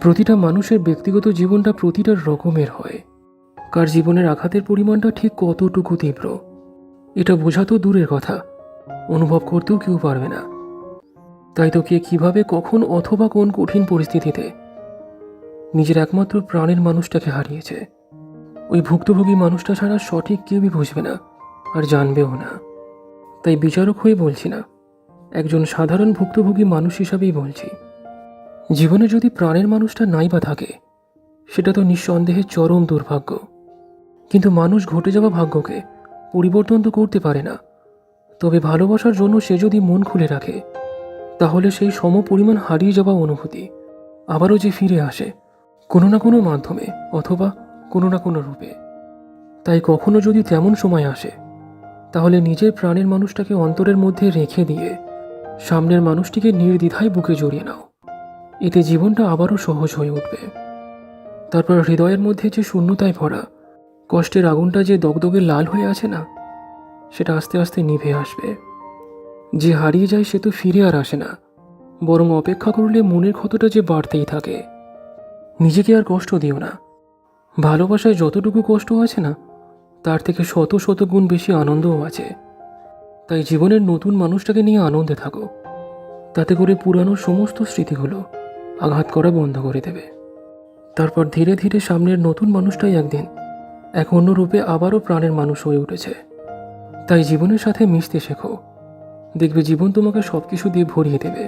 প্রতিটা মানুষের ব্যক্তিগত জীবনটা প্রতিটা রকমের হয়। কার জীবনের আঘাতের পরিমাণটা ঠিক কতটুকু তীব্র এটা বোঝা তো দূরের কথা, অনুভব করতেও কেউ পারবে না। তাই তো কে কিভাবে কখন অথবা কোন কঠিন পরিস্থিতিতে নিজের একমাত্র প্রাণের মানুষটাকে হারিয়েছে, ওই ভুক্তভোগী মানুষটা ছাড়া সঠিক কেউই বুঝবে না আর জানবেও না। তাই বিচারক হয়ে বলছি না, একজন সাধারণ ভুক্তভোগী মানুষ হিসাবেই বলছি, জীবনে যদি প্রাণের মানুষটা নাই বা থাকে সেটা তো নিঃসন্দেহে চরম দুর্ভাগ্য। কিন্তু মানুষ ঘটে যাওয়া ভাগ্যকে পরিবর্তন তো করতে পারে না। তবে ভালোবাসার জন্য সে যদি মন খুলে রাখে তাহলে সেই সম পরিমাণ হারিয়ে যাওয়া অনুভূতি আবারও যে ফিরে আসে কোনো না কোনো মাধ্যমে অথবা কোনো না কোনো রূপে। তাই কখনো যদি তেমন সময় আসে তাহলে নিজের প্রাণের মানুষটাকে অন্তরের মধ্যে রেখে দিয়ে সামনের মানুষটিকে নির্দ্বিধায় বুকে জড়িয়ে নাও। এতে জীবনটা আবারও সহজ হয়ে উঠবে। তারপর হৃদয়ের মধ্যে যে শূন্যতায় ভরা কষ্টের আগুনটা যে দগদগে লাল হয়ে আছে না, সেটা আস্তে আস্তে নিভে আসবে। যে হারিয়ে যায় সে তো ফিরে আর আসে না, বরং অপেক্ষা করলে মনের ক্ষতটা যে বাড়তেই থাকে। নিজেকে আর কষ্ট দিও না। ভালোবাসায় যতটুকু কষ্ট আছে না, তার থেকে শত শত গুণ বেশি আনন্দও আছে। তাই জীবনের নতুন মানুষটাকে নিয়ে আনন্দে থাকো, তাতে করে পুরানো সমস্ত স্মৃতিগুলো আঘাত করা বন্ধ করে দেবে। তারপর ধীরে ধীরে সামনের নতুন মানুষটাই একদিন এক অন্য রূপে আবারও প্রাণের মানুষ হয়ে উঠেছে। তাই জীবনের সাথে মিশতে শেখো, দেখবে জীবন তোমাকে সবকিছু দিয়ে ভরিয়ে দেবে।